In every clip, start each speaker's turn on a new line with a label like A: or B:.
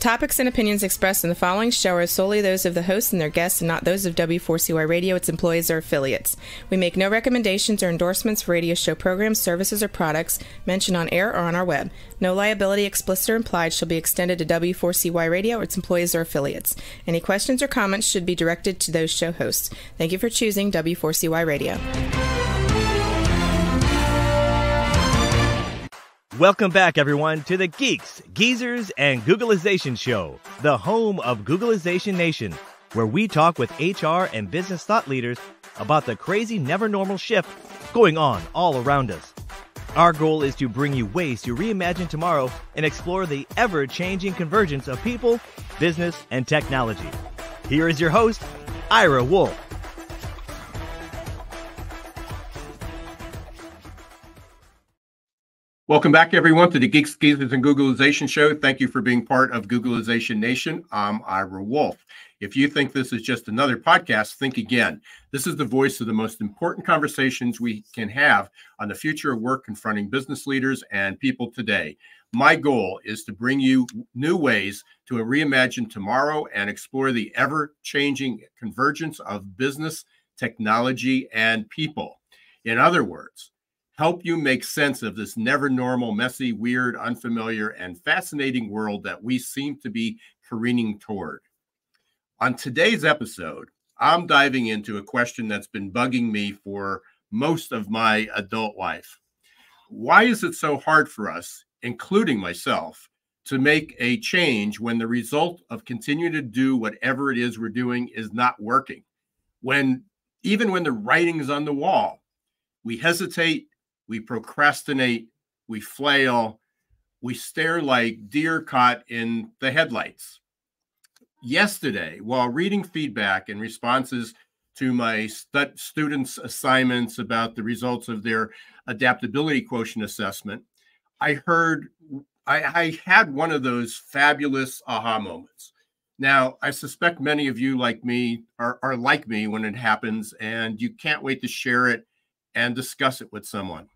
A: topics and opinions expressed in the following show are solely those of the hosts and their guests and not those of W4CY Radio, its employees, or affiliates. We make no recommendations or endorsements for radio show programs, services, or products mentioned on air or on our web. No liability, explicit or implied, shall be extended to W4CY Radio or its employees or affiliates. Any questions or comments should be directed to those show hosts. Thank you for choosing W4CY Radio.
B: Welcome back, everyone, to the Geeks, Geezers, and Googlization Show, the home of Googlization Nation, where we talk with HR and business thought leaders about the crazy, never-normal shift going on all around us. Our goal is to bring you ways to reimagine tomorrow and explore the ever-changing convergence of people, business, and technology. Here is your host, Ira Wolf.
C: Welcome back, everyone, to the Geeks, Geezers, and Googlization Show. Thank you for being part of Googlization Nation. I'm Ira Wolf. If you think this is just another podcast, think again. This is the voice of the most important conversations we can have on the future of work confronting business leaders and people today. My goal is to bring you new ways to reimagine tomorrow and explore the ever-changing convergence of business, technology, and people. In other words, help you make sense of this never normal, messy, weird, unfamiliar, and fascinating world that we seem to be careening toward. On today's episode, I'm diving into a question that's been bugging me for most of my adult life. Why is it so hard for us, including myself, to make a change when the result of continuing to do whatever it is we're doing is not working? Even when the writing is on the wall, we hesitate, we procrastinate, we flail, we stare like deer caught in the headlights. Yesterday, while reading feedback and responses to my students' assignments about the results of their adaptability quotient assessment, I had one of those fabulous aha moments. Now, I suspect many of you like me are like me when it happens, and you can't wait to share it and discuss it with someone.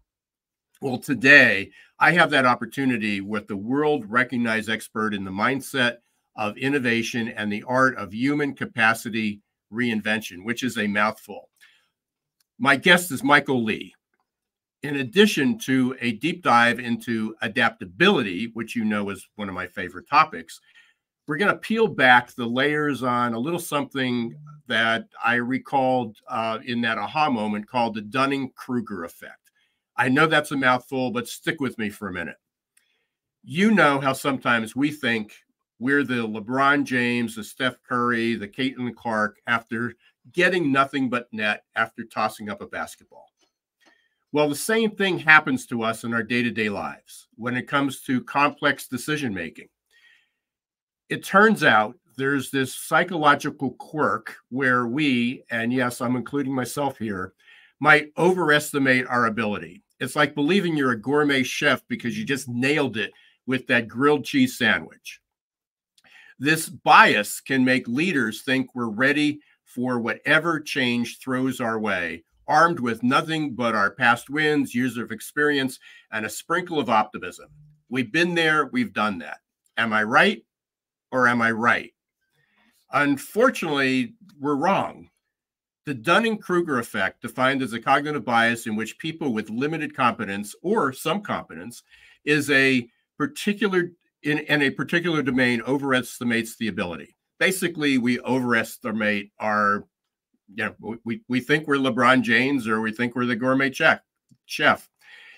C: Well, today, I have that opportunity with the world-recognized expert in the mindset of innovation and the art of human capacity reinvention, which is a mouthful. My guest is Michael Lee. In addition to a deep dive into adaptability, which you know is one of my favorite topics, we're going to peel back the layers on a little something that I recalled in that aha moment called the Dunning-Kruger effect. I know that's a mouthful, but stick with me for a minute. You know how sometimes we think we're the LeBron James, the Steph Curry, the Caitlin Clark after getting nothing but net after tossing up a basketball. Well, the same thing happens to us in our day-to-day lives when it comes to complex decision-making. It turns out there's this psychological quirk where we, and yes, I'm including myself here, might overestimate our ability. It's like believing you're a gourmet chef because you just nailed it with that grilled cheese sandwich. This bias can make leaders think we're ready for whatever change throws our way, armed with nothing but our past wins, years of experience, and a sprinkle of optimism. We've been there, we've done that. Am I right or am I right? Unfortunately, we're wrong. The Dunning-Kruger effect, defined as a cognitive bias in which people with limited competence or some competence is in a particular domain overestimates the ability. Basically, we overestimate our, we think we're LeBron James or we think we're the gourmet chef.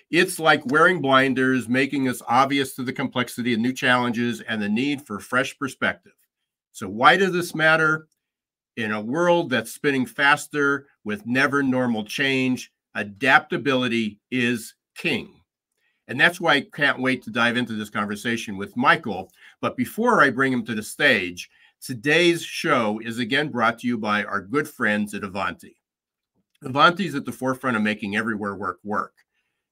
C: It's like wearing blinders, making us obvious to the complexity of new challenges and the need for fresh perspective. So why does this matter? In a world that's spinning faster with never normal change, adaptability is king. And that's why I can't wait to dive into this conversation with Michael. But before I bring him to the stage, today's show is again brought to you by our good friends at Ivanti. Ivanti is at the forefront of making everywhere work work.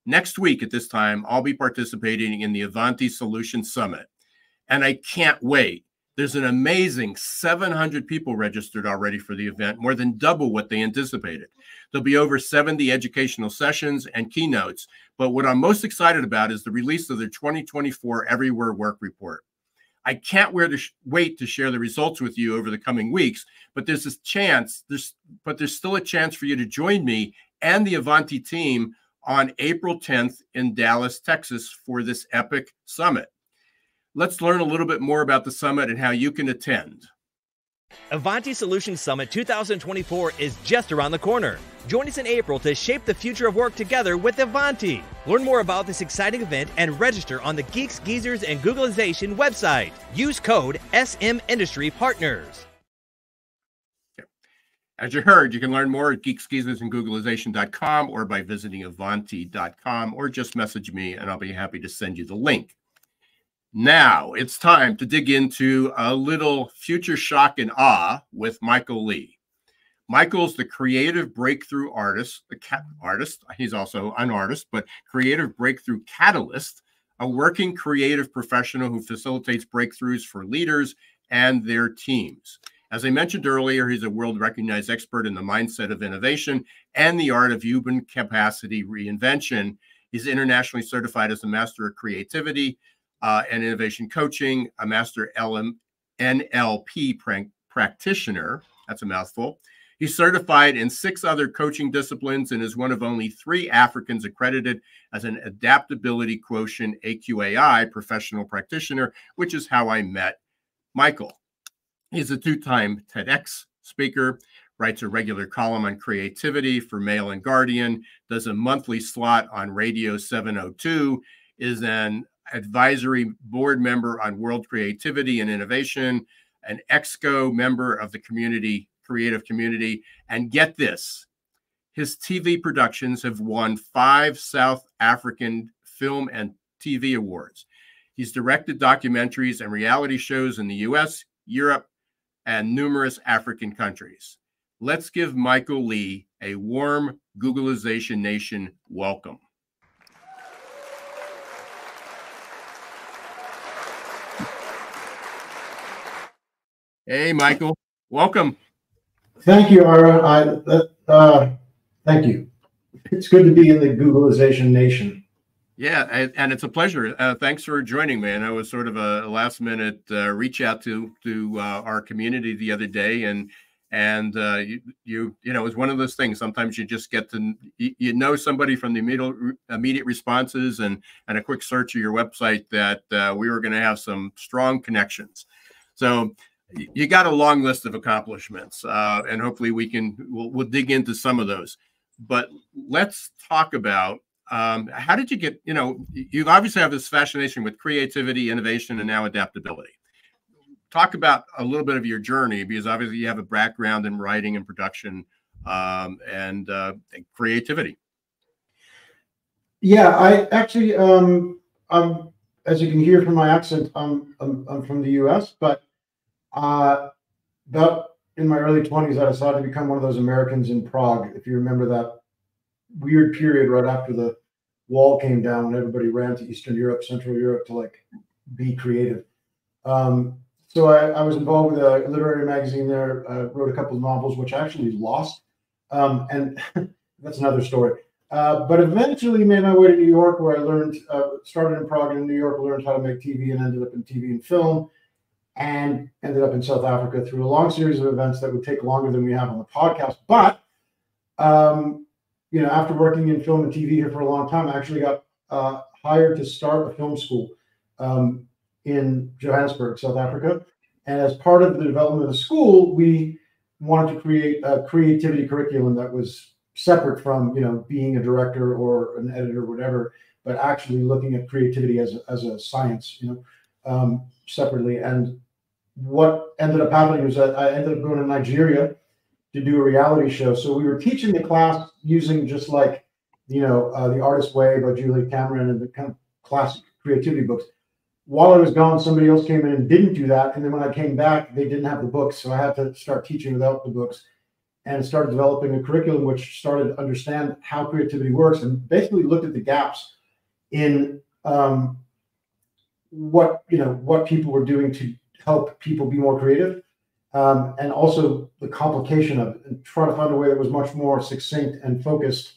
C: Next week at this time, I'll be participating in the Ivanti Solution Summit. And I can't wait. There's an amazing 700 people registered already for the event, more than double what they anticipated. There'll be over 70 educational sessions and keynotes. But what I'm most excited about is the release of their 2024 Everywhere Work Report. I can't wait to share the results with you over the coming weeks, but there's this chance, there's still a chance for you to join me and the Avanti team on April 10th in Dallas, Texas for this epic summit. Let's learn a little bit more about the summit and how you can attend.
B: Avanti Solutions Summit 2024 is just around the corner. Join us in April to shape the future of work together with Avanti. Learn more about this exciting event and register on the Geeks, Geezers, and Googlization website. Use code SMIndustryPartners.
C: As you heard, you can learn more at Geeks, Geezers, and Googlization.com or by visiting Avanti.com, or just message me and I'll be happy to send you the link. Now it's time to dig into a little future shock and awe with Michael Lee. Michael's the creative breakthrough artist, he's also an artist, but creative breakthrough catalyst, a working creative professional who facilitates breakthroughs for leaders and their teams. As I mentioned earlier, he's a world-recognized expert in the mindset of innovation and the art of human capacity reinvention. He's internationally certified as a master of creativity and innovation coaching, a master NLP practitioner. That's a mouthful. He's certified in 6 other coaching disciplines and is one of only 3 Africans accredited as an adaptability quotient AQAI professional practitioner, which is how I met Michael. He's a 2-time TEDx speaker, writes a regular column on creativity for Mail and Guardian, does a monthly slot on Radio 702, is an advisory board member on World Creativity and Innovation, an EXCO member of the creative community, and get this, his TV productions have won 5 South African Film and TV Awards. He's directed documentaries and reality shows in the US, Europe, and numerous African countries. Let's give Michael Lee a warm Googlization Nation welcome. Hey, Michael, welcome.
D: Thank you, Ira. Thank you. It's good to be in the Googlization Nation.
C: Yeah, and it's a pleasure. Thanks for joining me. And I was sort of a last-minute reach out to our community the other day, and you know, it's one of those things. Sometimes you just get to somebody from the immediate responses and a quick search of your website that we were going to have some strong connections. So you got a long list of accomplishments, and hopefully we'll dig into some of those. But let's talk about how did you get, you obviously have this fascination with creativity, innovation, and now adaptability. Talk about a little bit of your journey, because obviously you have a background in writing and production and creativity.
D: Yeah, I actually, as you can hear from my accent, I'm from the US, but about in my early 20s, I decided to become one of those Americans in Prague. If you remember that weird period right after the wall came down and everybody ran to Eastern Europe, Central Europe to like be creative. So I was involved with a literary magazine there, wrote a couple of novels, which I actually lost. And that's another story. But eventually made my way to New York, where I learned, started in Prague and in New York, learned how to make TV and ended up in TV and film, and ended up in South Africa through a long series of events that would take longer than we have on the podcast. But, after working in film and TV here for a long time, I actually got hired to start a film school in Johannesburg, South Africa. And as part of the development of the school, we wanted to create a creativity curriculum that was separate from, being a director or an editor or whatever, but actually looking at creativity as a science, separately. And what ended up happening was that I ended up going to Nigeria to do a reality show. So we were teaching the class using just like, The Artist's Way by Julia Cameron and the kind of classic creativity books. While I was gone, somebody else came in and didn't do that. And then when I came back, they didn't have the books. So I had to start teaching without the books and started developing a curriculum which started to understand how creativity works and basically looked at the gaps in what people were doing to help people be more creative, and also the complication of it, and try to find a way that was much more succinct and focused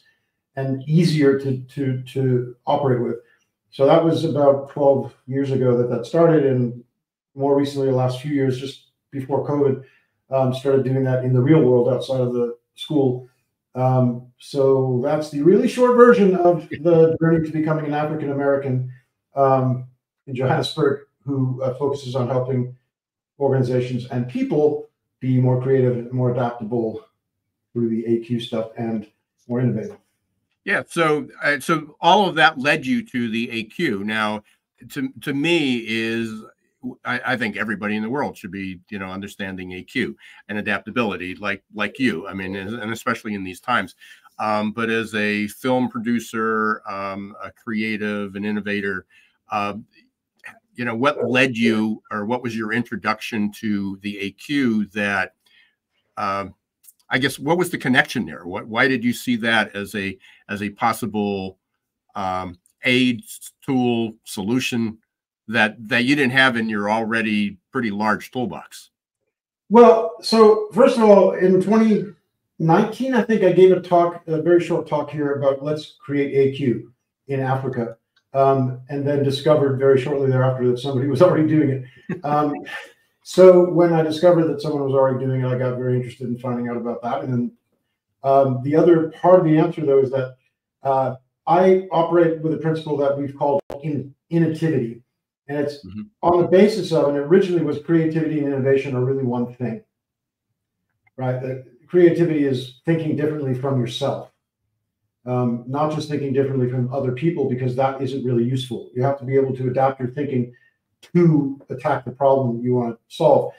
D: and easier to operate with. So that was about 12 years ago that started, and more recently, the last few years, just before COVID, started doing that in the real world outside of the school. So that's the really short version of the journey to becoming an African American in Johannesburg, who focuses on helping organizations and people be more creative and more adaptable through the AQ stuff and more innovative.
C: Yeah, so so all of that led you to the AQ. Now, to me is I think everybody in the world should be, you know, understanding AQ and adaptability, like you. I mean, and especially in these times. But as a film producer, a creative, an innovator, you know, what led you, or what was your introduction to the AQ that, I guess, what was the connection there? Why did you see that as a possible aid, tool, solution that you didn't have in your already pretty large toolbox?
D: Well, so first of all, in 2019, I think I gave a very short talk here about let's create AQ in Africa. And then discovered very shortly thereafter that somebody was already doing it. So when I discovered that someone was already doing it, I got very interested in finding out about that. And then the other part of the answer, though, is that I operate with a principle that we've called innovativity. And it's on the basis of, and it originally was creativity and innovation are really one thing, right? That creativity is thinking differently from yourself. Not just thinking differently from other people, because that isn't really useful. You have to be able to adapt your thinking to attack the problem you want to solve.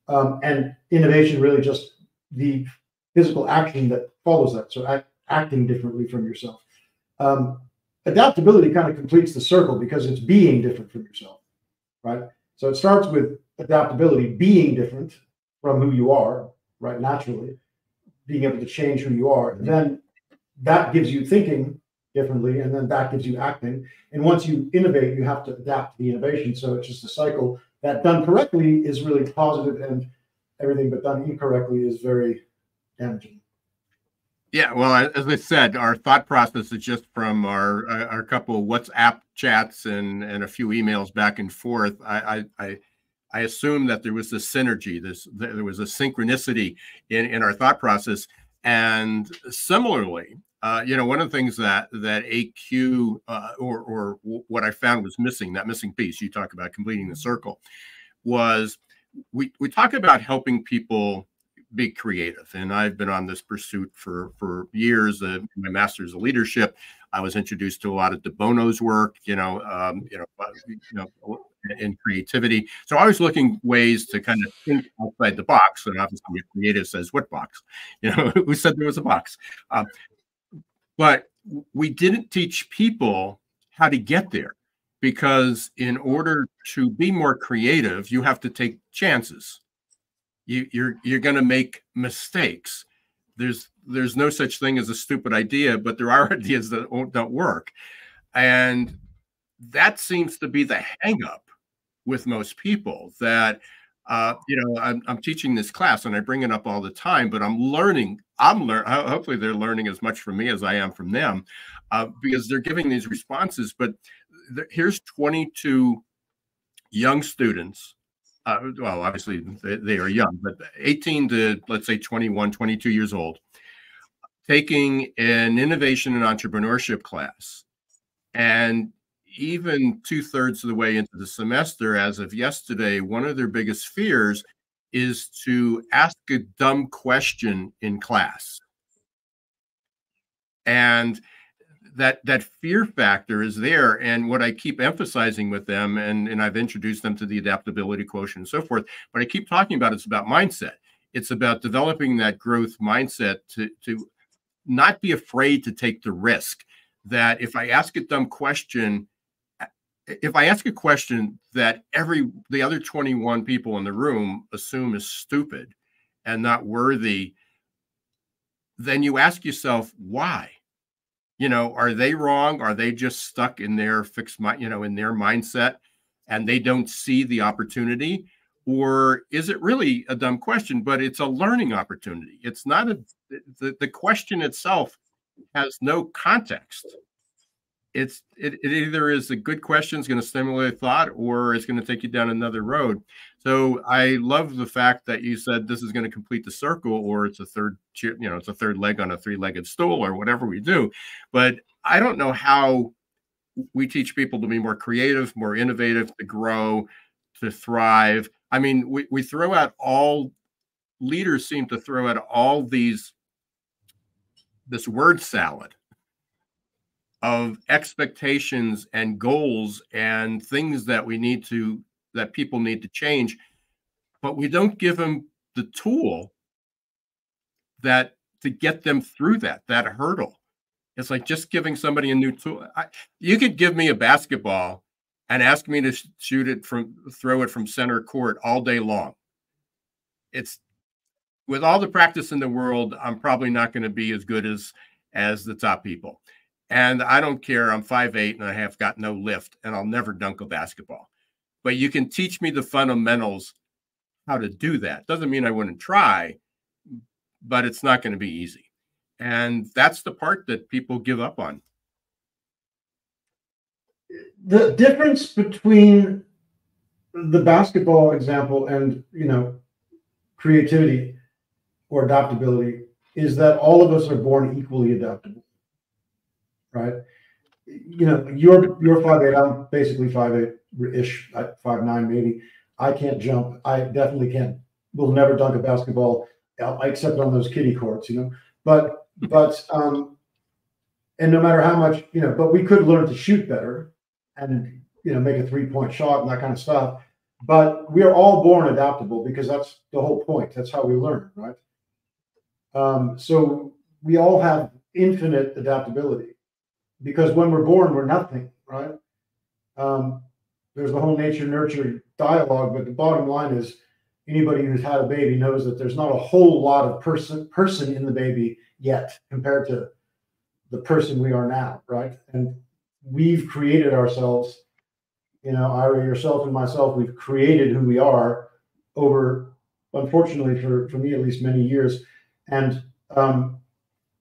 D: And innovation really just the physical action that follows that. So acting differently from yourself. Adaptability kind of completes the circle because it's being different from yourself, right? So it starts with adaptability, being different from who you are, right? Naturally, being able to change who you are. And then that gives you thinking differently, and then that gives you acting. And once you innovate, you have to adapt to the innovation. So it's just a cycle that done correctly is really positive, and everything but done incorrectly is very damaging. Yeah,
C: well, as I said, our thought process is just from our couple of WhatsApp chats and a few emails back and forth. I assume that there was this synergy, there was a synchronicity in our thought process. And similarly, you know, one of the things that AQ or what I found was missing, that missing piece you talk about completing the circle, was we talk about helping people be creative. And I've been on this pursuit for years. My master's of leadership, I was introduced to a lot of De Bono's work, in creativity. So I was looking ways to kind of think outside the box. And obviously, creative says, "What box?" You know, who said there was a box? But we didn't teach people how to get there, because in order to be more creative, you have to take chances. You're going to make mistakes. There's no such thing as a stupid idea, but there are ideas that don't work. And that seems to be the hang up with most people, that I'm teaching this class and I bring it up all the time, but I'm learning. Hopefully they're learning as much from me as I am from them, because they're giving these responses. But here's 22 young students. Well, obviously they are young, but 18 to, let's say, 21, 22 years old, taking an innovation and entrepreneurship class. And even 2/3 of the way into the semester, as of yesterday, one of their biggest fears is to ask a dumb question in class. And that fear factor is there. And what I keep emphasizing with them, and I've introduced them to the adaptability quotient and so forth, but I keep talking about, it's about mindset. It's about developing that growth mindset to not be afraid to take the risk that if I ask a dumb question, if I ask a question that the other 21 people in the room assume is stupid and not worthy, then you ask yourself, why? You know, are they wrong? Are they just stuck in their fixed mind, in their mindset, and they don't see the opportunity? Or is it really a dumb question, but it's a learning opportunity? It's not the question itself has no context. it either is a good question, it's going to stimulate thought, or it's going to take you down another road. So I love the fact that you said this is going to complete the circle, or it's a third, it's a third leg on a three-legged stool, or whatever we do. But I don't know how we teach people to be more creative, more innovative, to grow, to thrive. I mean, we throw out all leaders seem to throw out all this word salad of expectations and goals and things that people need to change, but we don't give them the tool to get them through that hurdle. It's like just giving somebody a new tool. You could give me a basketball and ask me to throw it from center court all day long. It's, with all the practice in the world, I'm probably not going to be as good as the top people. And I don't care. I'm 5'8" and I have got no lift, and I'll never dunk a basketball. But you can teach me the fundamentals, how to do that. Doesn't mean I wouldn't try, but it's not going to be easy. And that's the part that people give up on.
D: The difference between the basketball example and, creativity or adaptability is that all of us are born equally adaptable, right? You're 5'8", I'm basically 5'8"-ish, 5'9" maybe. I can't jump. I definitely will never dunk a basketball, except on those kiddie courts, But and no matter how much, but we could learn to shoot better and, make a 3-point shot and that kind of stuff. But we are all born adaptable because that's the whole point. That's how we learn, right? So we all have infinite adaptability because when we're born, we're nothing, right? There's the whole nature-nurture dialogue, but the bottom line is anybody who's had a baby knows that there's not a whole lot of person in the baby yet compared to the person we are now, right? And we've created ourselves, Ira, yourself and myself, we've created who we are over, unfortunately, for me at least, many years. And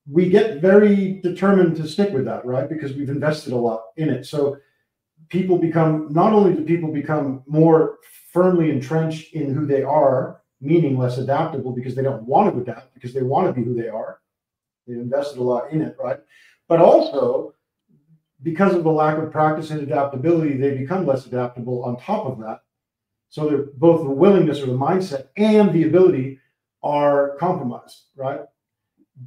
D: we get very determined to stick with that, right? Because we've invested a lot in it. So not only do people become more firmly entrenched in who they are, meaning less adaptable because they don't want to adapt, because they want to be who they are. They've invested a lot in it, right? But also, because of the lack of practice and adaptability, they become less adaptable on top of that. So both the willingness or the mindset and the ability are compromised, right?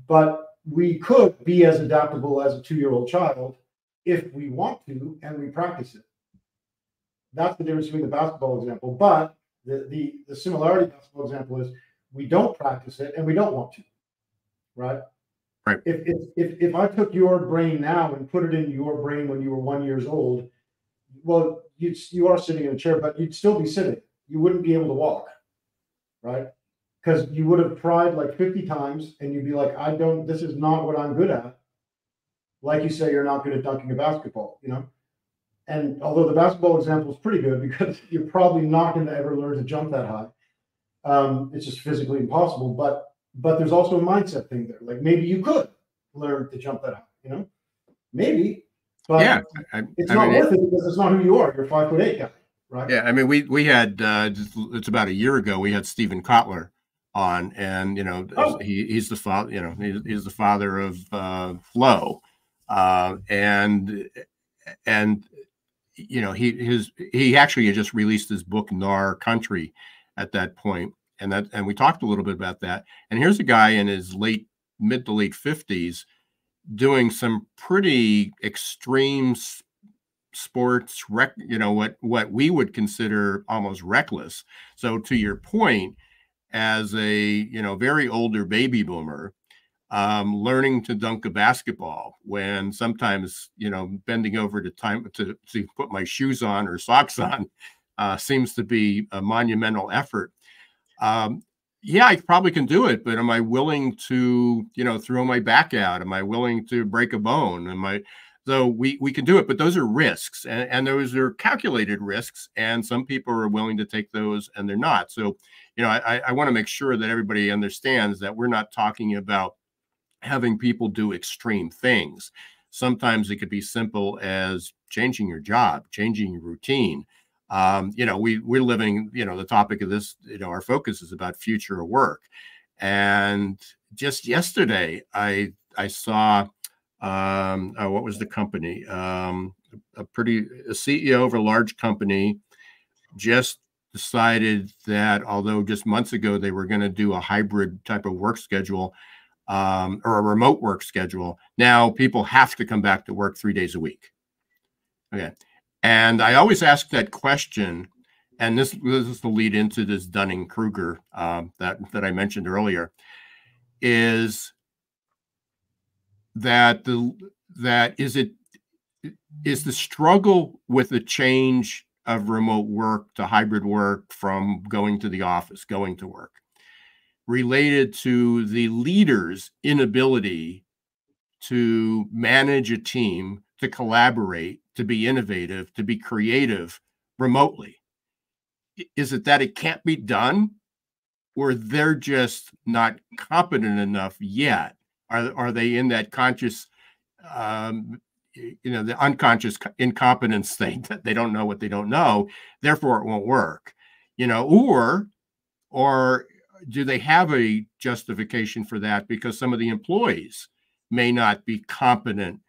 D: But we could be as adaptable as a 2-year-old child if we want to and we practice it. That's the difference between the basketball example. But the similarity in the basketball example is we don't practice it and we don't want to, right?
C: Right.
D: If I took your brain now and put it in your brain when you were 1 year old, well, you are sitting in a chair, but you'd still be sitting. You wouldn't be able to walk, right? Because you would have tried like 50 times and you'd be like, this is not what I'm good at. Like you say, you're not good at dunking a basketball, And although the basketball example is pretty good because you're probably not going to ever learn to jump that high. It's just physically impossible. But there's also a mindset thing there. Like maybe you could learn to jump that high, Maybe. But
C: yeah,
D: it's not worth it because it's not who you are. You're a 5'8" guy, right?
C: Yeah, I mean, we had it's about a year ago. We had Stephen Kotler on, and he's the father. He's the father of Flo, and he actually had just released his book Nar Country at that point, and we talked a little bit about that. And here's a guy in his mid to late 50s doing some pretty extreme sports, what we would consider almost reckless. So to your point, as a very older baby boomer, learning to dunk a basketball when sometimes bending over to put my shoes on or socks on seems to be a monumental effort. Yeah, I probably can do it, but am I willing to throw my back out? Am I willing to break a bone? So we can do it, but those are risks, and those are calculated risks, and some people are willing to take those and they're not. So I want to make sure that everybody understands that we're not talking about having people do extreme things, Sometimes it could be simple as changing your job, changing your routine. We're living, the topic of this, our focus is about future of work. And just yesterday, I saw, what was the company? A CEO of a large company just decided that although just months ago they were going to do a hybrid type of work schedule, or a remote work schedule, now people have to come back to work 3 days a week. Okay. And I always ask that question, and this is the lead into this Dunning-Kruger that I mentioned earlier, is that is the struggle with the change of remote work to hybrid work from going to the office, going to work, related to the leader's inability to manage a team, to collaborate, to be innovative, to be creative remotely? Is it that it can't be done, or they're just not competent enough yet? Are they in that conscious, the unconscious incompetence state that they don't know what they don't know, therefore it won't work, or do they have a justification for that because some of the employees may not be competent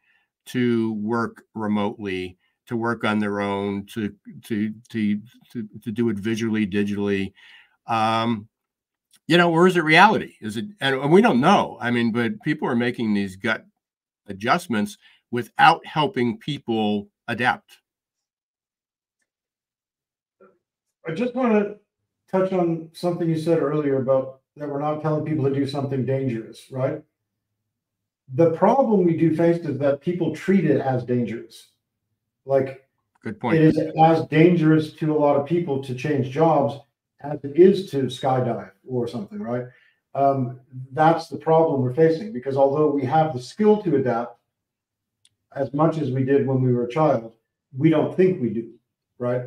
C: to work remotely, to work on their own, to do it visually, digitally, or is it reality? Is it, and we don't know. I mean, but people are making these gut adjustments without helping people adapt.
D: I just want to touch on something you said earlier about that we're not telling people to do something dangerous, right? The problem we do face is that people treat it as dangerous. Like,
C: good point.
D: It is as dangerous to a lot of people to change jobs as it is to skydive or something, right? That's the problem we're facing, because although we have the skill to adapt as much as we did when we were a child, we don't think we do, right?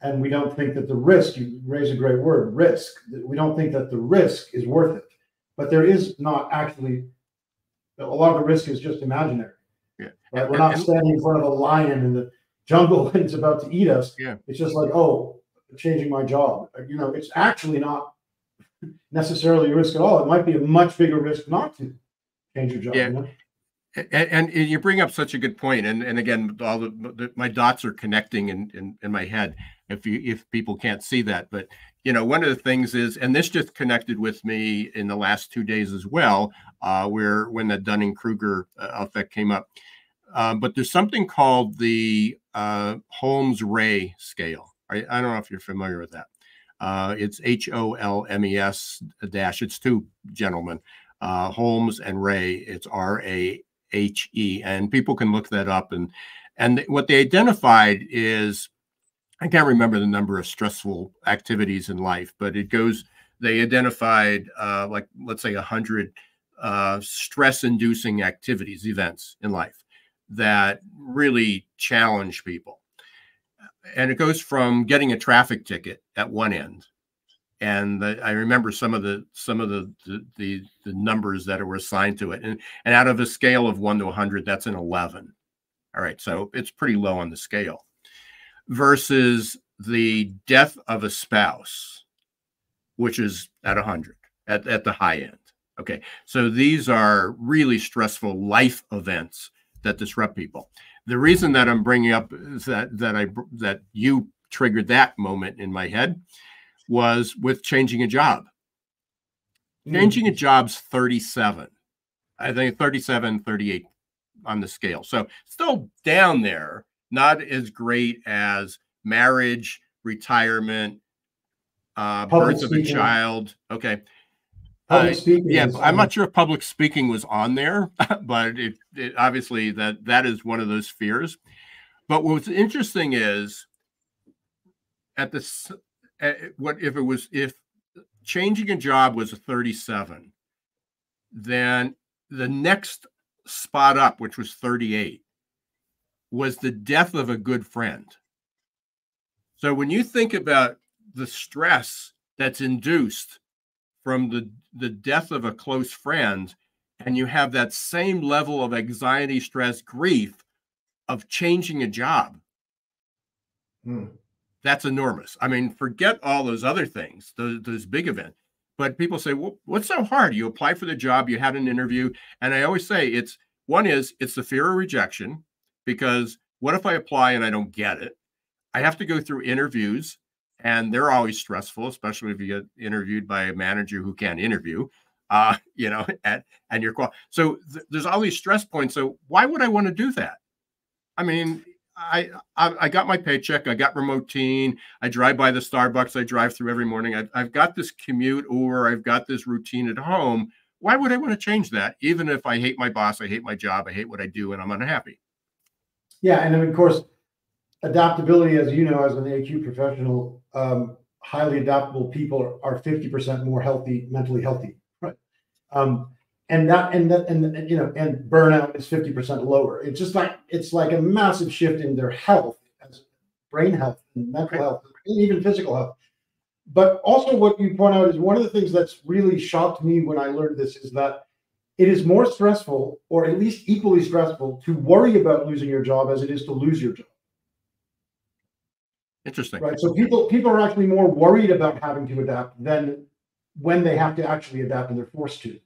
D: And we don't think that the risk, you raise a great word, risk, we don't think that the risk is worth it. But there is not actually, a lot of the risk is just imaginary.
C: Yeah.
D: Right? We're not standing in front of a lion in the jungle and it's about to eat us.
C: Yeah.
D: It's just like, oh, changing my job. It's actually not necessarily a risk at all. It might be a much bigger risk not to change your job.
C: Yeah. And you bring up such a good point. And again, all my dots are connecting in my head if people can't see that. But, one of the things is, and this just connected with me in the last 2 days as well, when the Dunning-Kruger effect came up. But there's something called the Holmes-Rahe scale. I don't know if you're familiar with that. It's HOLMES dash. It's two gentlemen, Holmes and Rahe. It's RAHE, and people can look that up. And what they identified is, I can't remember the number of stressful activities in life, but they identified like, let's say 100 stress-inducing activities, events in life that really challenge people. And it goes from getting a traffic ticket at one end. And I remember some of the numbers that were assigned to it. And out of a scale of 1 to 100, that's an 11. All right. So it's pretty low on the scale. Versus the death of a spouse, which is at 100, at the high end. Okay. So these are really stressful life events that disrupt people. The reason that I'm bringing up is that you triggered that moment in my head was with changing a job. Changing a job's 37. I think 37, 38 on the scale. So still down there, not as great as marriage, retirement, birth of a child. Okay.
D: Public speaking.
C: Yeah, I'm not sure if public speaking was on there, but it obviously that is one of those fears. But what's interesting is if changing a job was a 37, then the next spot up, which was 38, was the death of a good friend. So when you think about the stress that's induced from the death of a close friend, and you have that same level of anxiety, stress, grief of changing a job. That's enormous. I mean, forget all those other things, those big events. But people say, well, what's so hard? You apply for the job, you had an interview. And I always say it's the fear of rejection, because what if I apply and I don't get it? I have to go through interviews, and they're always stressful, especially if you get interviewed by a manager who can't interview, and you're so there's all these stress points. So why would I want to do that? I mean, I got my paycheck. I got remote teen. I drive by the Starbucks I drive through every morning. I've got this commute, or I've got this routine at home. Why would I want to change that? Even if I hate my boss, I hate my job, I hate what I do, and I'm unhappy.
D: Yeah. And of course, adaptability, as you know, as an AQ professional, highly adaptable people are 50% more healthy, mentally healthy. Right. And burnout is 50% lower. It's like a massive shift in their health, as brain health and mental health, and even physical health. But also what you point out is one of the things that's really shocked me when I learned this is that it is more stressful, or at least equally stressful, to worry about losing your job as it is to lose your job.
C: Interesting.
D: Right. So people are actually more worried about having to adapt than when they have to actually adapt and they're forced to.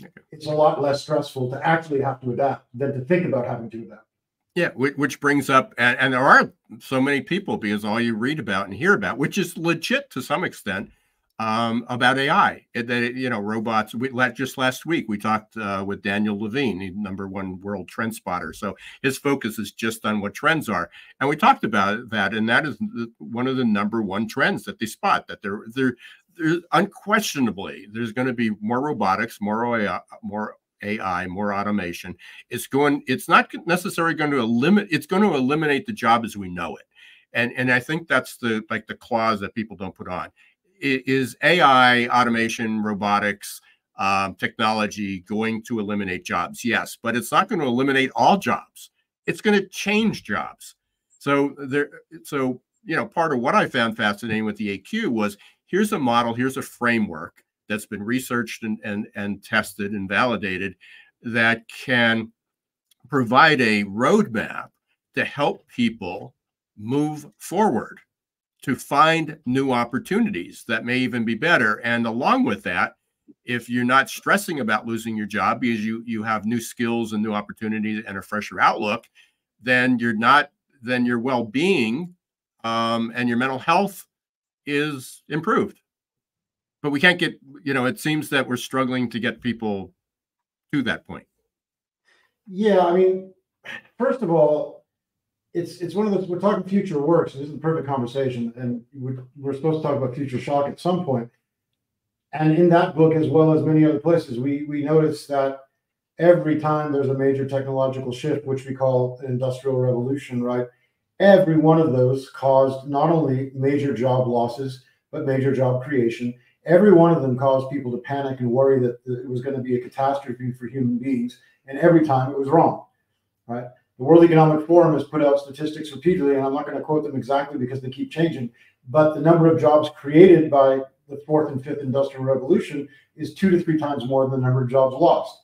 D: Okay. It's a lot less stressful to actually have to adapt than to think about having to adapt.
C: Yeah, which brings up, and there are so many people, because all you read about and hear about, which is legit to some extent, about AI, robots. Just last week, we talked with Daniel Levine, the #1 world trend spotter. So his focus is just on what trends are. And we talked about that, and that is one of the #1 trends that they spot, that they're unquestionably, there's going to be more robotics, more AI, more automation. It's not necessarily going to eliminate the job as we know it. And I think that's the clause that people don't put on. Is AI, automation, robotics, technology going to eliminate jobs? Yes, but it's not going to eliminate all jobs. It's going to change jobs. So part of what I found fascinating with the AQ was, here's a model, here's a framework that's been researched and tested and validated that can provide a roadmap to help people move forward, to find new opportunities that may even be better. And along with that, if you're not stressing about losing your job because you have new skills and new opportunities and a fresher outlook, then your well-being and your mental health is improved. But we can't get, it seems that we're struggling to get people to that point.
D: Yeah, I mean, first of all, it's one of those, we're talking future work, so this is the perfect conversation, and we're supposed to talk about future shock at some point. And in that book, as well as many other places, we notice that every time there's a major technological shift, which we call an industrial revolution, right? Every one of those caused not only major job losses, but major job creation. Every one of them caused people to panic and worry that it was going to be a catastrophe for human beings. And every time it was wrong, right? The World Economic Forum has put out statistics repeatedly, and I'm not going to quote them exactly because they keep changing, but the number of jobs created by the 4th and 5th industrial revolution is 2 to 3 times more than the number of jobs lost.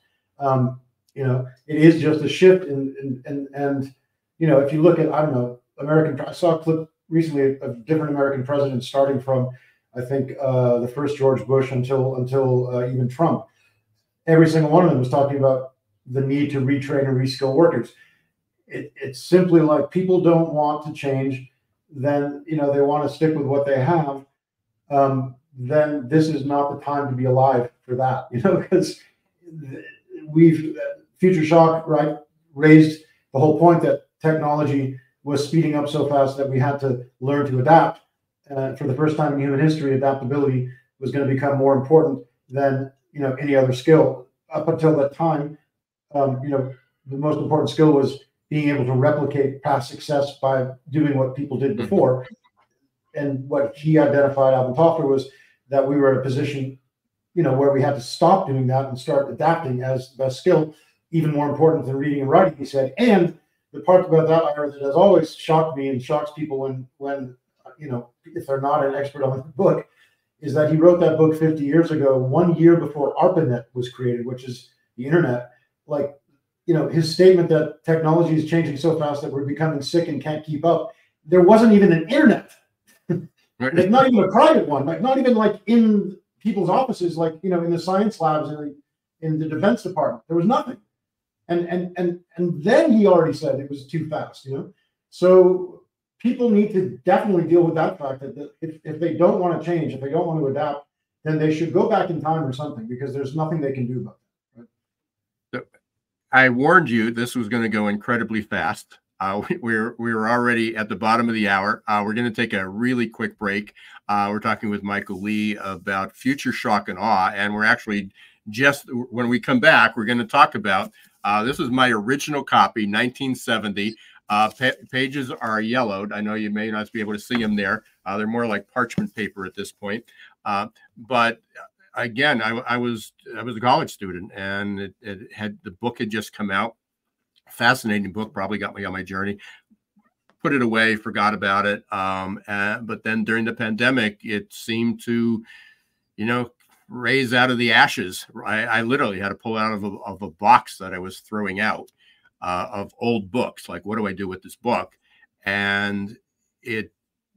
D: It is just a shift and if you look at, I saw a clip recently of different American presidents, starting from, I think, the first George Bush until even Trump. Every single one of them was talking about the need to retrain and reskill workers. It's simply like people don't want to change. Then, they want to stick with what they have. Then this is not the time to be alive for that, because Future Shock, right, raised the whole point that technology was speeding up so fast that we had to learn to adapt. For the first time in human history, adaptability was going to become more important than any other skill. Up until that time, the most important skill was being able to replicate past success by doing what people did before. And what he identified, Alvin Toffler, was that we were in a position, where we had to stop doing that and start adapting as the best skill, even more important than reading and writing, he said. And the part about that, Ira, that has always shocked me and shocks people when if they're not an expert on the book, is that he wrote that book 50 years ago, 1 year before ARPANET was created, which is the internet, like, his statement that technology is changing so fast that we're becoming sick and can't keep up. There wasn't even an internet, like not even a private one, like not even like in people's offices, like, in the science labs and in the Defense Department. There was nothing. And then he already said it was too fast, So people need to definitely deal with that fact that if they don't want to change, if they don't want to adapt, then they should go back in time or something, because there's nothing they can do about it. Right?
C: I warned you this was going to go incredibly fast. We were already at the bottom of the hour. We're going to take a really quick break. We're talking with Michael Lee about Future Shock and Awe, and we're actually just when we come back, we're going to talk about this is my original copy, 1970. Pages are yellowed. I know you may not be able to see them there. They're more like parchment paper at this point. But again, I was a college student, and the book had just come out. Fascinating book, probably got me on my journey. Put it away, forgot about it. But then during the pandemic, it seemed to, raise out of the ashes. I literally had to pull out of a box that I was throwing out of old books. Like, what do I do with this book? And it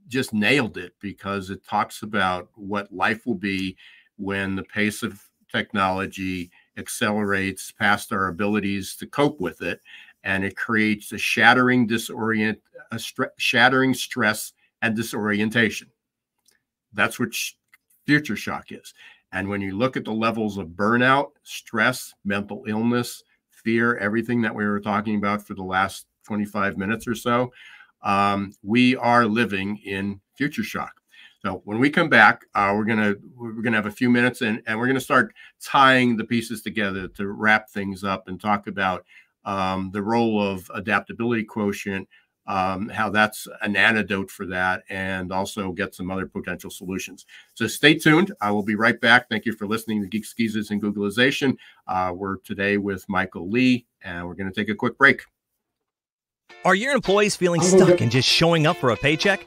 C: just nailed it, because it talks about what life will be when the pace of technology accelerates past our abilities to cope with it, and it creates a shattering stress and disorientation. That's what future shock is. And when you look at the levels of burnout, stress, mental illness, fear, everything that we were talking about for the last 25 minutes or so, we are living in future shock. So when we come back, we're gonna have a few minutes, and we're gonna start tying the pieces together to wrap things up and talk about the role of adaptability quotient, how that's an antidote for that, and also get some other potential solutions. So stay tuned. I will be right back. Thank you for listening to Geeks, Geezers, and Googlization. We're today with Michael Lee, and we're going to take a quick break.
B: Are your employees feeling stuck and just showing up for a paycheck?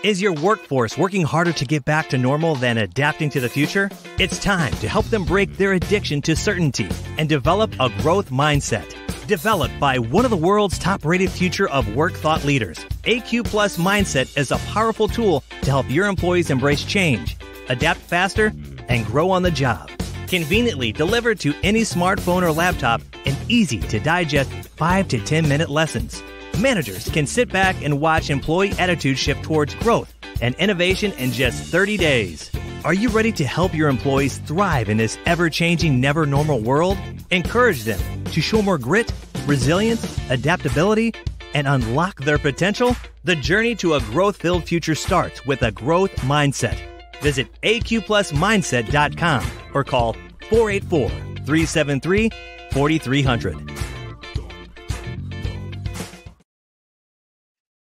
B: Is your workforce working harder to get back to normal than adapting to the future? It's time to help them break their addiction to certainty and develop a growth mindset. Developed by one of the world's top-rated future of work thought leaders, AQ Plus Mindset is a powerful tool to help your employees embrace change, adapt faster, and grow on the job. Conveniently delivered to any smartphone or laptop in easy-to-digest 5 to 10-minute lessons. Managers can sit back and watch employee attitude shift towards growth and innovation in just 30 days. Are you ready to help your employees thrive in this ever-changing, never-normal world? Encourage them to show more grit, resilience, adaptability, and unlock their potential? The journey to a growth-filled future starts with a growth mindset. Visit aqplusmindset.com or call 484-373-4300.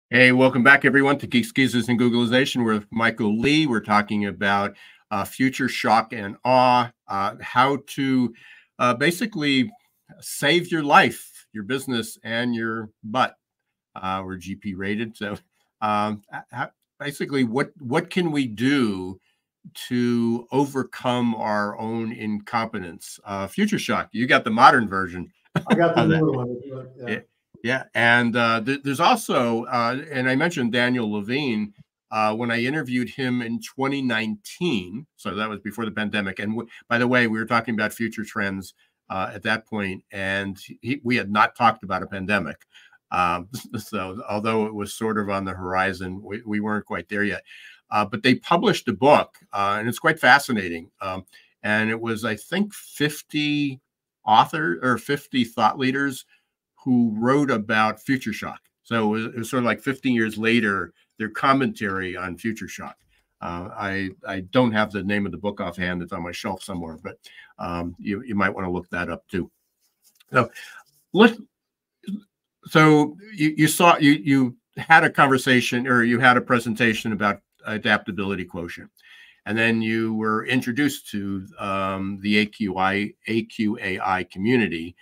C: Hey, welcome back, everyone, to Geeks, Geezers, and Googlization. We're with Michael Lee. We're talking about future shock and awe, how to basically save your life, your business, and your butt. We're GP rated. So basically, what can we do to overcome our own incompetence? Future shock, you got the modern version.
D: I got the newer one.
C: Yeah. Yeah, and there's also, and I mentioned Daniel Levine when I interviewed him in 2019. So that was before the pandemic. And by the way, we were talking about future trends at that point, and we had not talked about a pandemic. So although it was sort of on the horizon, we weren't quite there yet. But they published a book, and it's quite fascinating. And it was, I think, 50 authors or 50 thought leaders who wrote about future shock. So it was sort of like 15 years later, their commentary on future shock. I don't have the name of the book offhand. It's on my shelf somewhere, but you might want to look that up too. So you had a conversation, or you had a presentation about adaptability quotient, and then you were introduced to the AQAI community.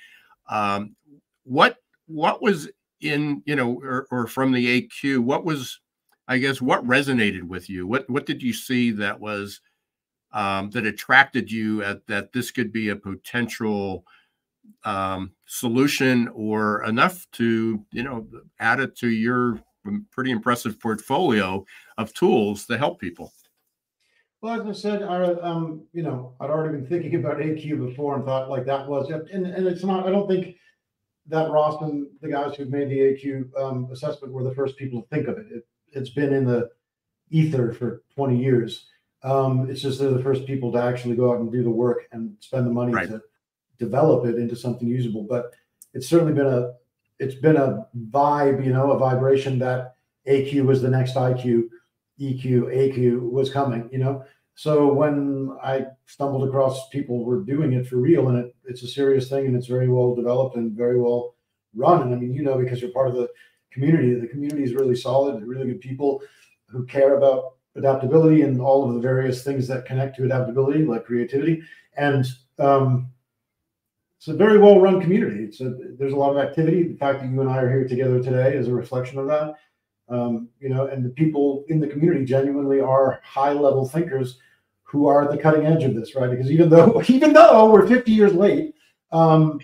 C: What was in, or from the AQ, what was, I guess, what resonated with you? What did you see that was that attracted you that this could be a potential solution or enough to, add it to your pretty impressive portfolio of tools to help people.
D: Well, as I said, I'd already been thinking about AQ before and thought like that was, and it's not, I don't think that Ross and the guys who've made the AQ assessment were the first people to think of it. It's been in the ether for 20 years. It's just they're the first people to actually go out and do the work and spend the money to develop it into something usable. But it's certainly been a vibe, a vibration that AQ was the next IQ, EQ, AQ was coming, So when I stumbled across people were doing it for real, and it's a serious thing, and it's very well developed and very well run. And I mean, because you're part of the community is really solid, really good people who care about adaptability and all of the various things that connect to adaptability, like creativity. And it's a very well-run community. There's a lot of activity. The fact that you and I are here together today is a reflection of that. And the people in the community genuinely are high-level thinkers who are at the cutting edge of this, right? Because even though we're 50 years late, even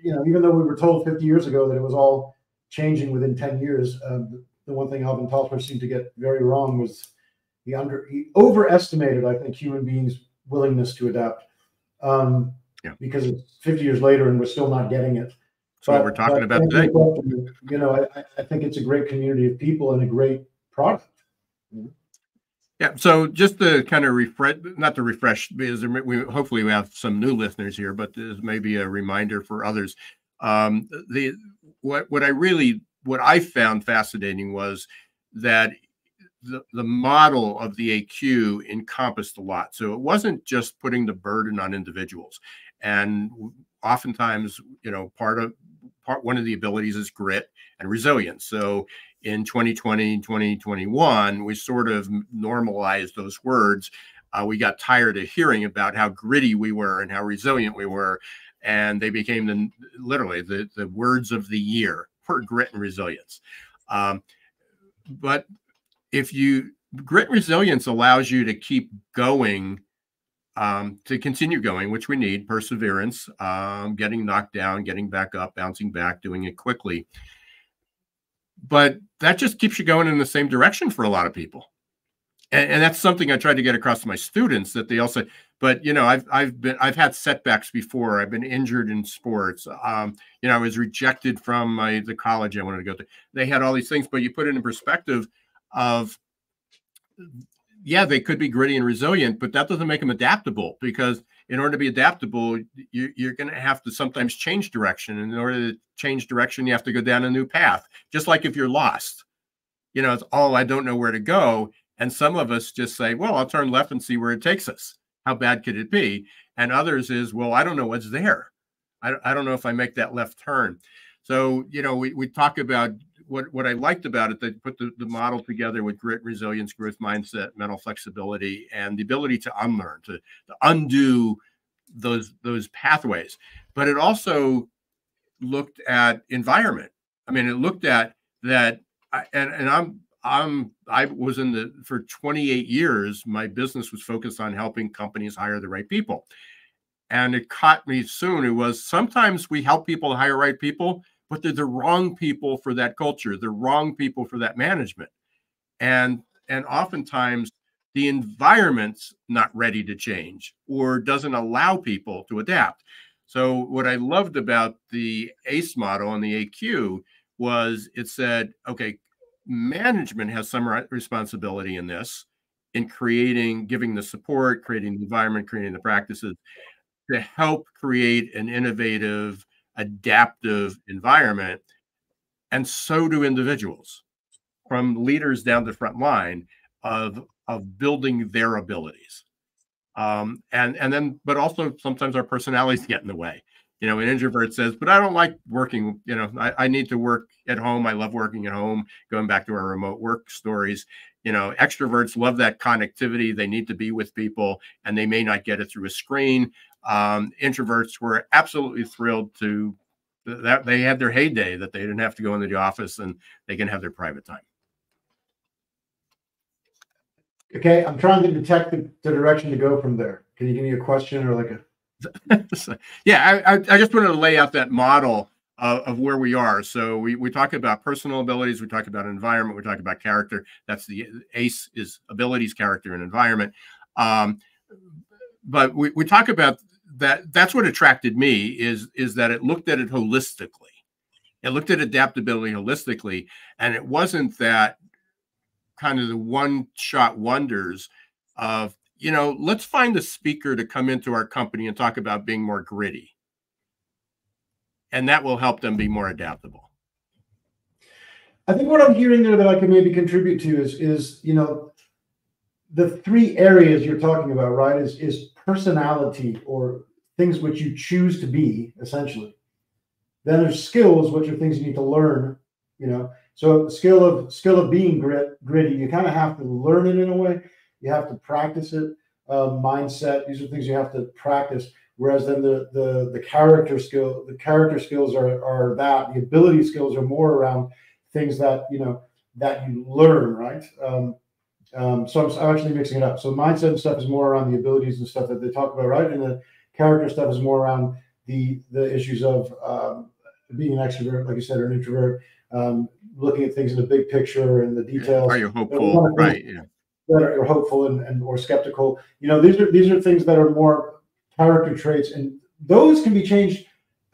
D: though we were told 50 years ago that it was all changing within 10 years, the one thing Alvin Toffler seemed to get very wrong was he overestimated, I think, human beings' willingness to adapt. Because it's 50 years later and we're still not getting it.
C: So what we're talking about today.
D: I think it's a great community of people and a great product.
C: Yeah. So just to kind of refresh, because hopefully we have some new listeners here, but this may be a reminder for others. What I found fascinating was that the model of the AQ encompassed a lot. So it wasn't just putting the burden on individuals. And oftentimes, one of the abilities is grit and resilience. So in 2020, 2021, we sort of normalized those words. We got tired of hearing about how gritty we were and how resilient we were. And they became literally the words of the year for grit and resilience. But grit and resilience allows you to keep going, to continue going, which we need, perseverance, getting knocked down, getting back up, bouncing back, doing it quickly. But that just keeps you going in the same direction for a lot of people. And that's something I tried to get across to my students, that they also, but I've had setbacks before. I've been injured in sports. I was rejected from the college I wanted to go to. They had all these things, but you put it in perspective of, they could be gritty and resilient, but that doesn't make them adaptable, because in order to be adaptable, you're going to have to sometimes change direction. And in order to change direction, you have to go down a new path. Just like if you're lost, it's I don't know where to go. And some of us just say, well, I'll turn left and see where it takes us. How bad could it be? And others is, well, I don't know what's there. I don't know if I make that left turn. So, we talk about what I liked about it, they put the model together with grit, resilience, growth mindset, mental flexibility, and the ability to unlearn, to undo those pathways. But it also looked at environment. I mean, it looked at that, I was for 28 years, my business was focused on helping companies hire the right people. And it caught me soon. It was sometimes we help people hire right people, but they're the wrong people for that culture, the wrong people for that management. And oftentimes the environment's not ready to change or doesn't allow people to adapt. So what I loved about the ACE model and the AQ was it said, okay, management has some responsibility in this, in giving the support, creating the environment, creating the practices to help create an innovative, adaptive environment. And so do individuals, from leaders down the front line of building their abilities. But also sometimes our personalities get in the way. An introvert says, but I don't like working, I need to work at home. I love working at home, going back to our remote work stories. Extroverts love that connectivity. They need to be with people, and they may not get it through a screen. Introverts were absolutely thrilled that they had their heyday, that they didn't have to go into the office and they can have their private time.
D: Okay, I'm trying to detect the direction to go from there. Can you give me a question or like a
C: So, yeah, I just wanted to lay out that model of where we are. So we talk about personal abilities, we talk about environment, we talk about character. That's the ACE is abilities, character, and environment. But we talk about that. That's what attracted me is that it looked at it holistically. It looked at adaptability holistically, and it wasn't that kind of the one-shot wonders of, you know, let's find a speaker to come into our company and talk about being more gritty. And that will help them be more adaptable.
D: I think what I'm hearing there that I can maybe contribute to is you know, the three areas you're talking about, right, is personality or things which you choose to be, essentially. Then there's skills, which are things you need to learn, you know. So the skill of being gritty, you kind of have to learn it in a way. You have to practice it. Mindset, these are things you have to practice. Whereas then the character skills are that. The ability skills are more around things that, you know, that you learn, right? So I'm actually mixing it up. So mindset and stuff is more around the abilities and stuff that they talk about, right? And the character stuff is more around the issues of being an extrovert, like you said, or an introvert, looking at things in the big picture and the details.
C: Are you hopeful? Right. Yeah.
D: That are hopeful and or skeptical. You know, these are things that are more character traits, and those can be changed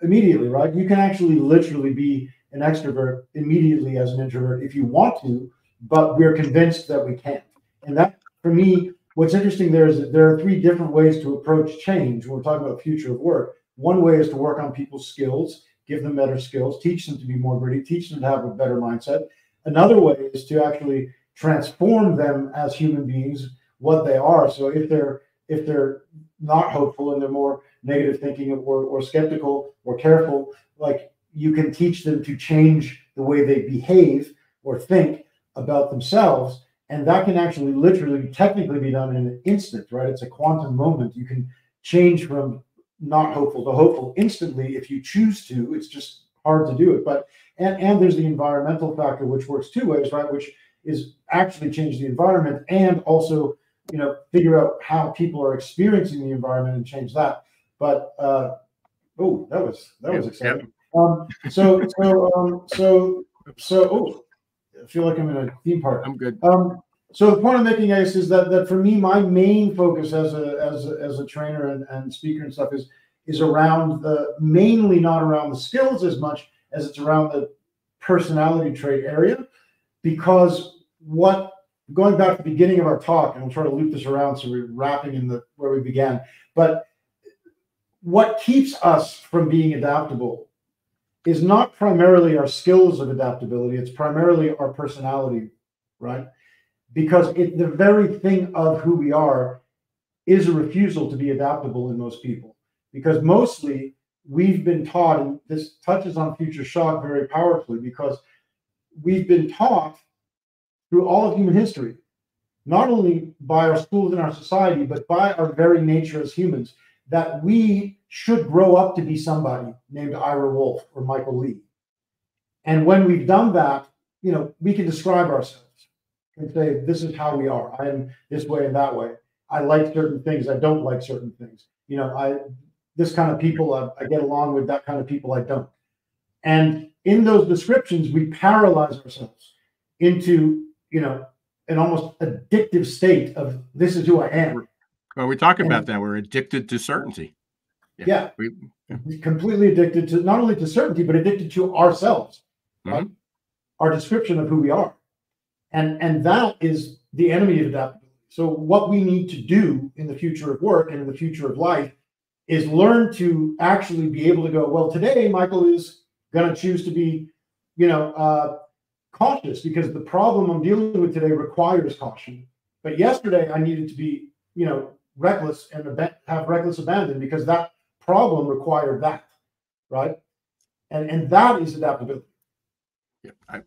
D: immediately, right? You can actually literally be an extrovert immediately as an introvert if you want to, but we're convinced that we can't. And that, for me, what's interesting there is that there are three different ways to approach change when we're talking about future of work. One way is to work on people's skills, give them better skills, teach them to be more gritty, teach them to have a better mindset. Another way is to actually transform them as human beings, what they are. So if they're not hopeful and they're more negative thinking or skeptical or careful, like, you can teach them to change the way they behave or think about themselves. And that can actually literally technically be done in an instant, right? It's a quantum moment. You can change from not hopeful to hopeful instantly if you choose to. It's just hard to do it. But and there's the environmental factor, which works two ways, right? Which is actually change the environment and also, you know, figure out how people are experiencing the environment and change that. But that was exciting. So I feel like I'm in a theme park.
C: I'm good.
D: So the point I'm making, Ace, is that for me, my main focus as a trainer and speaker and stuff is around mainly not around the skills as much as it's around the personality trait area, because going back to the beginning of our talk, and I'll try to loop this around so we're wrapping in where we began, but what keeps us from being adaptable is not primarily our skills of adaptability, it's primarily our personality, right? Because the very thing of who we are is a refusal to be adaptable in most people. Because mostly we've been taught, and this touches on future shock very powerfully, because we've been taught through all of human history, not only by our schools and our society, but by our very nature as humans, that we should grow up to be somebody named Ira Wolf or Michael Lee. And when we've done that, you know, we can describe ourselves and say, this is how we are. I am this way and that way. I like certain things. I don't like certain things. You know, this kind of people, I get along with, that kind of people I don't. And in those descriptions, we paralyze ourselves into, you know, an almost addictive state of this is who I am.
C: Well, we talk about that. We're addicted to certainty.
D: Yeah. We're completely addicted to not only to certainty, but addicted to ourselves, right? Our description of who we are. And that is the enemy of adaptability. So what we need to do in the future of work and in the future of life is learn to actually be able to go, well, today Michael is going to choose to be, you know, cautious, because the problem I'm dealing with today requires caution. But yesterday I needed to be, you know, reckless and have reckless abandon because that problem required that, right? And that is adaptability.
C: Yeah,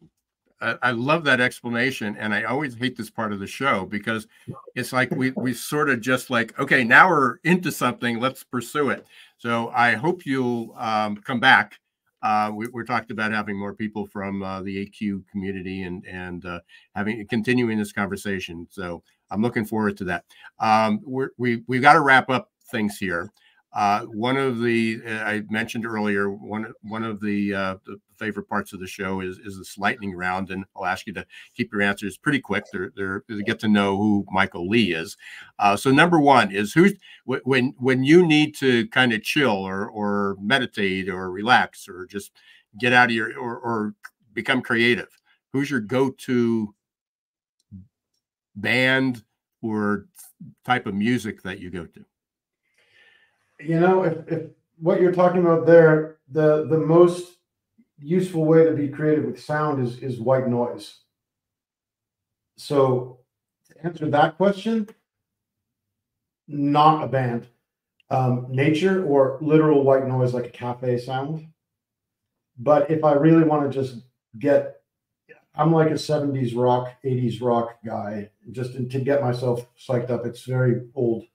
C: I love that explanation, and I always hate this part of the show because it's like we sort of just like, okay, now we're into something, let's pursue it. So I hope you'll come back. We're talking about having more people from the AQ community and continuing this conversation. So I'm looking forward to that. We've got to wrap up things here. One of the I mentioned earlier, one of the favorite parts of the show is this lightning round, and I'll ask you to keep your answers pretty quick. They're to get to know who Michael Lee is. So number one is when you need to kind of chill or meditate or relax or just get out of your or become creative. Who's your go-to band or type of music that you go to?
D: If what you're talking about there, the most useful way to be creative with sound is white noise. So to answer that question, not a band. Nature or literal white noise like a cafe sound. But if I really want to just I'm like a 70s rock, 80s rock guy, just to get myself psyched up. It's very old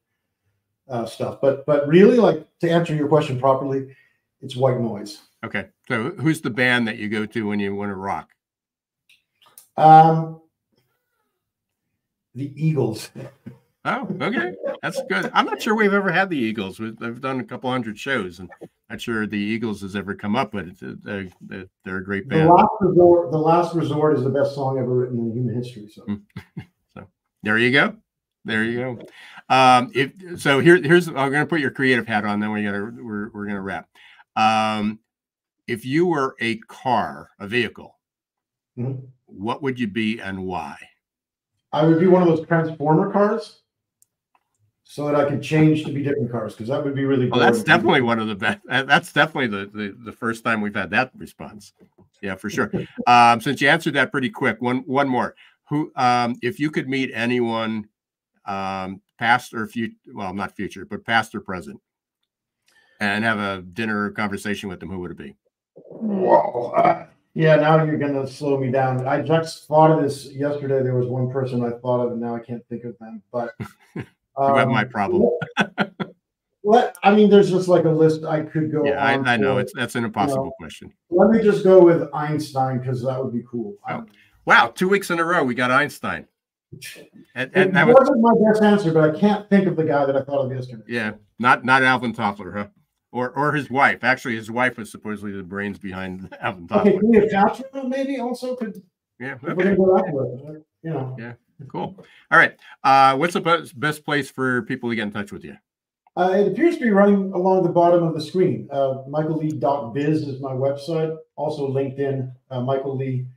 D: stuff. But really, like, to answer your question properly, it's white noise.
C: Okay. So who's the band that you go to when you want to rock?
D: The Eagles.
C: Oh, okay. That's good. I'm not sure we've ever had the Eagles. I've done a couple hundred shows, and I'm not sure the Eagles has ever come up, but they're a great band.
D: The Last Resort is the best song ever written in human history. So,
C: so there you go. There you go. Here's I'm going to put your creative hat on. Then we're going to wrap. If you were a vehicle, what would you be and why?
D: I would be one of those Transformer cars, so that I could change to be different cars, because that would be really cool.
C: Well, that's definitely one of the best. That's definitely the first time we've had that response. Yeah, for sure. Since you answered that pretty quick, one more. Who, if you could meet anyone, past or future, well, not future, but past or present, and have a dinner conversation with them, who would it be?
D: Whoa. Yeah, now you're going to slow me down. I just thought of this yesterday. There was one person I thought of, and now I can't think of them. But
C: you have my problem.
D: There's just like a list I could go.
C: Yeah, I know that's an impossible question.
D: Let me just go with Einstein, because that would be cool.
C: Wow, 2 weeks in a row we got Einstein.
D: It wasn't my best answer, but I can't think of the guy that I thought of yesterday.
C: Yeah, not Alvin Toffler, huh? Or his wife. Actually, his wife was supposedly the brains behind Alvin Toffler.
D: Okay, Cleopatra maybe also could.
C: Yeah.
D: Okay. We're gonna go that way,
C: Yeah. Cool. All right. What's the best place for people to get in touch with you?
D: It appears to be running along the bottom of the screen. MichaelLee.biz is my website. Also LinkedIn. Michael Lee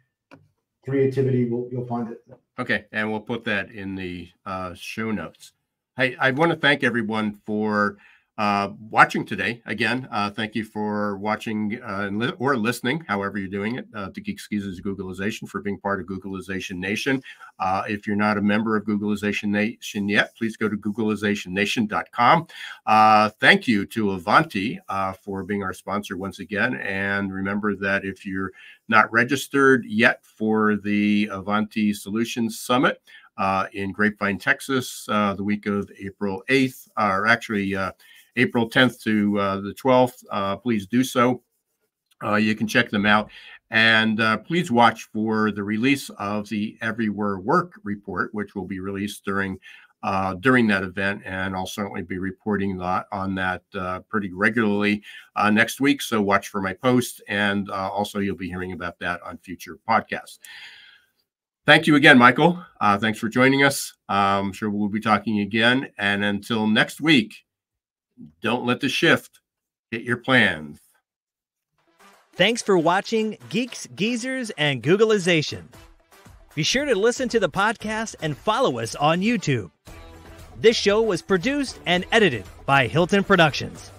D: Creativity. You'll find it.
C: Okay, and we'll put that in the show notes. I want to thank everyone for watching today. Again, thank you for watching or listening, however you're doing it, to Geeks, Geezers, Googlization, for being part of Googlization Nation. If you're not a member of Googlization Nation yet, please go to googlizationnation.com. Thank you to Avanti for being our sponsor once again. And remember that if you're not registered yet for the Avanti Solutions Summit in Grapevine, Texas, the week of April 8th, or actually April 10th to the 12th, please do so. You can check them out. And please watch for the release of the Everywhere Work report, which will be released during that event. And I'll certainly be reporting on that pretty regularly next week. So watch for my post. And also you'll be hearing about that on future podcasts. Thank you again, Michael. Thanks for joining us. I'm sure we'll be talking again. And until next week, don't let the shift hit your plans.
B: Thanks for watching Geeks, Geezers, and Googlization. Be sure to listen to the podcast and follow us on YouTube. This show was produced and edited by Hilton Productions.